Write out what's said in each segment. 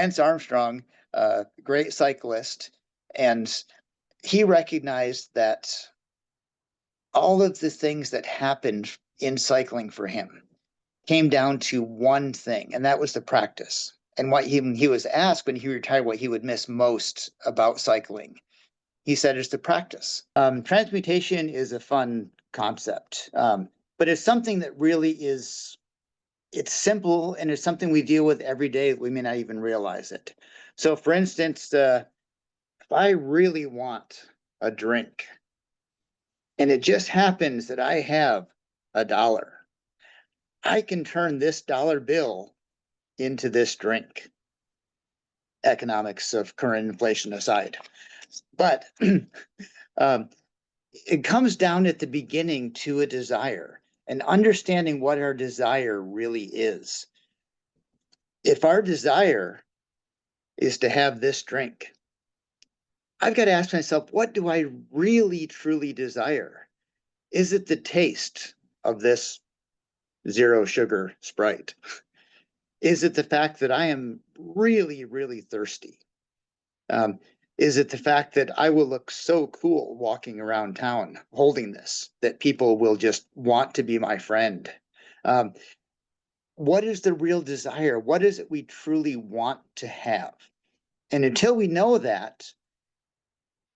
Lance Armstrong, great cyclist, and he recognized that all of the things that happened in cycling for him came down to one thing, and that was the practice. And what he was asked when he retired what he would miss most about cycling, he said it's the practice. Transmutation is a fun concept, but it's something that really is, it's simple, and it's something we deal with every day. We may not even realize it. So for instance, if I really want a drink, and it just happens that I have $1, I can turn this dollar bill into this drink. Economics of current inflation aside. But it comes down at the beginning to a desire and understanding what our desire really is. If our desire is to have this drink, I've got to ask myself, what do I really, truly desire? Is it the taste of this 0 sugar Sprite? Is it the fact that I am really, really thirsty? Is it the fact that I will look so cool walking around town holding this, that people will just want to be my friend? What is the real desire? What is it we truly want to have? And until we know that,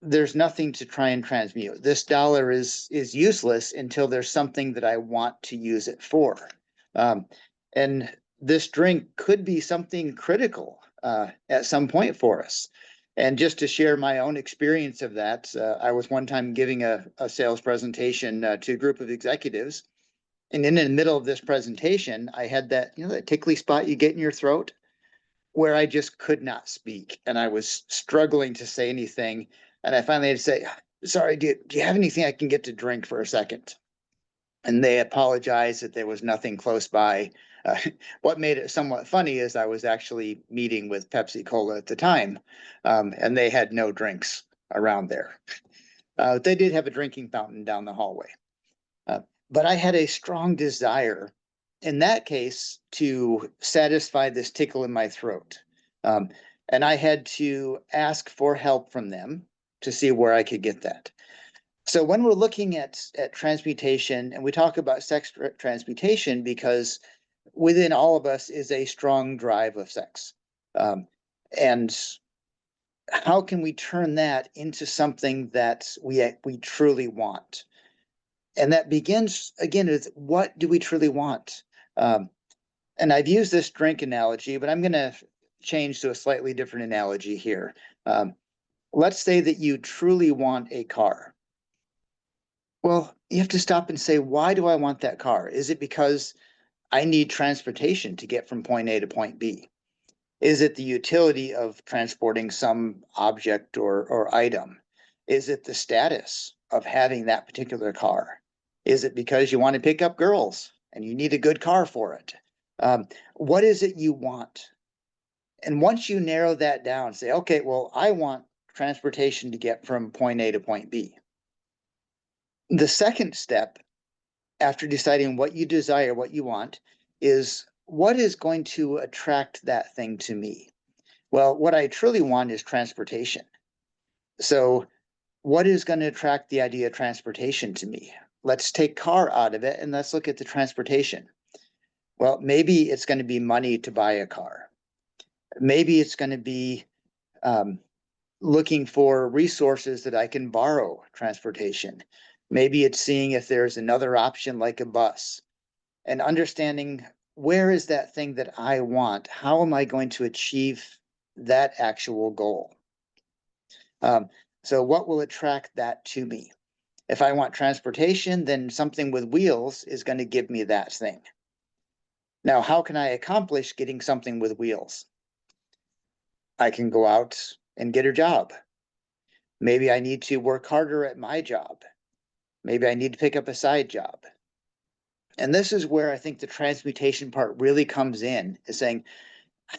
there's nothing to try and transmute. This dollar is useless until there's something that I want to use it for. And this drink could be something critical at some point for us. And just to share my own experience of that, I was one time giving a sales presentation to a group of executives. And in the middle of this presentation, I had that, that tickly spot you get in your throat where I just could not speak. And I was struggling to say anything. And I finally had to say, sorry, do you have anything I can get to drink for a second? And they apologized that there was nothing close by. What made it somewhat funny is I was actually meeting with Pepsi Cola at the time, and they had no drinks around there. They did have a drinking fountain down the hallway. But I had a strong desire in that case to satisfy this tickle in my throat. And I had to ask for help from them to see where I could get that. So when we're looking at transmutation, and we talk about sex transmutation because within all of us is a strong drive of sex. And how can we turn that into something that we truly want? And that begins, again, with what do we truly want? And I've used this drink analogy, but I'm going to change to a slightly different analogy here. Let's say that you truly want a car. Well, you have to stop and say, why do I want that car? Is it because I need transportation to get from point A to point B? Is it the utility of transporting some object or item? Is it the status of having that particular car? Is it because you want to pick up girls and you need a good car for it? What is it you want? And once you narrow that down, say, okay, well, I want transportation to get from point A to point B. The second step, after deciding what you desire, what you want, is what is going to attract that thing to me? Well, what I truly want is transportation. So what is going to attract the idea of transportation to me? Let's take car out of it and let's look at the transportation. Well, maybe it's going to be money to buy a car. Maybe it's going to be looking for resources that I can borrow transportation. Maybe it's seeing if there's another option like a bus and understanding where is that thing that I want? How am I going to achieve that actual goal? So what will attract that to me? If I want transportation, then something with wheels is going to give me that thing. Now, how can I accomplish getting something with wheels? I can go out and get a job. Maybe I need to work harder at my job. Maybe I need to pick up a side job. And this is where I think the transmutation part really comes in, is saying,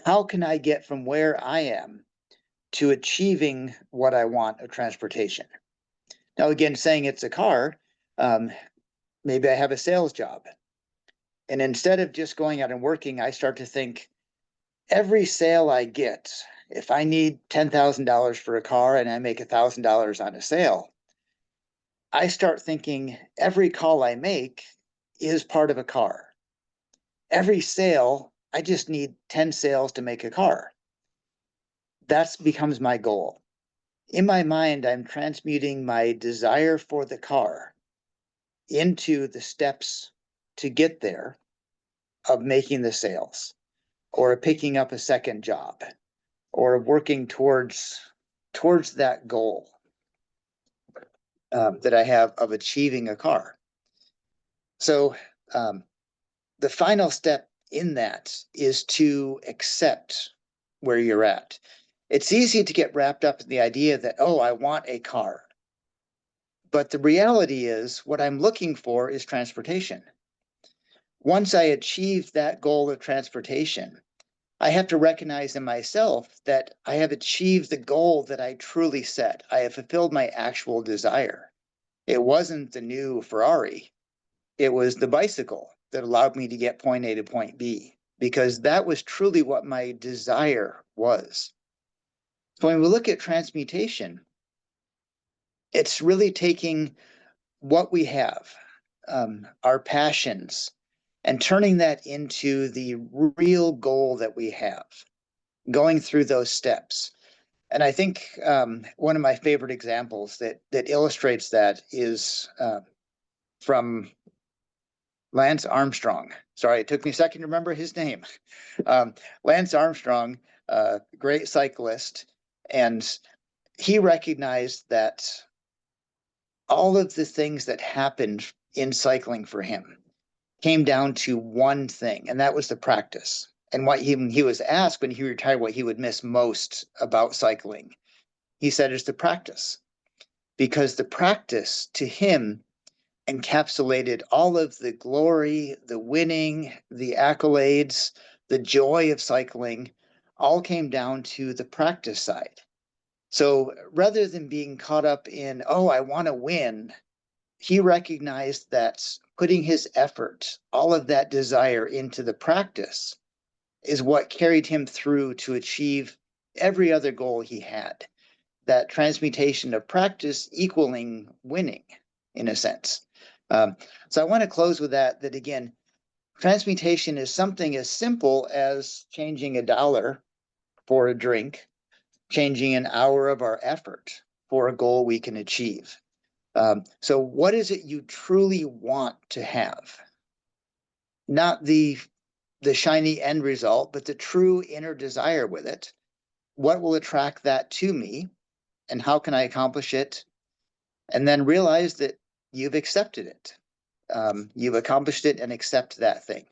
how can I get from where I am to achieving what I want of transportation? Now, again, saying it's a car, maybe I have a sales job. And instead of just going out and working, I start to think, every sale I get, if I need $10,000 for a car and I make $1,000 on a sale, I start thinking every call I make is part of a car. Every sale, I just need 10 sales to make a car. That becomes my goal. In my mind, I'm transmuting my desire for the car into the steps to get there of making the sales, or picking up a second job, or working towards that goal that I have of achieving a car. So the final step in that is to accept where you're at. It's easy to get wrapped up in the idea that, oh, I want a car. But the reality is, what I'm looking for is transportation. Once I achieve that goal of transportation, I have to recognize in myself that I have achieved the goal that I truly set. I have fulfilled my actual desire. It wasn't the new Ferrari. It was the bicycle that allowed me to get point A to point B, because that was truly what my desire was. So when we look at transmutation, it's really taking what we have, our passions, and turning that into the real goal that we have, going through those steps. And I think one of my favorite examples that illustrates that is from Lance Armstrong. Sorry, it took me a second to remember his name. Lance Armstrong, great cyclist, and he recognized that all of the things that happened in cycling for him came down to one thing, and that was the practice. And what he was asked when he retired what he would miss most about cycling, he said it's the practice, because the practice to him encapsulated all of the glory, the winning, the accolades, the joy of cycling, all came down to the practice side. So rather than being caught up in, oh, I want to win, he recognized that putting his effort, all of that desire into the practice is what carried him through to achieve every other goal he had. That transmutation of practice equaling winning, in a sense. So I want to close with that again, transmutation is something as simple as changing $1 for a drink, changing an hour of our effort for a goal we can achieve. So what is it you truly want to have? Not the shiny end result, but the true inner desire with it. What will attract that to me, and how can I accomplish it? And then realize that you've accepted it. You've accomplished it, and accept that thing.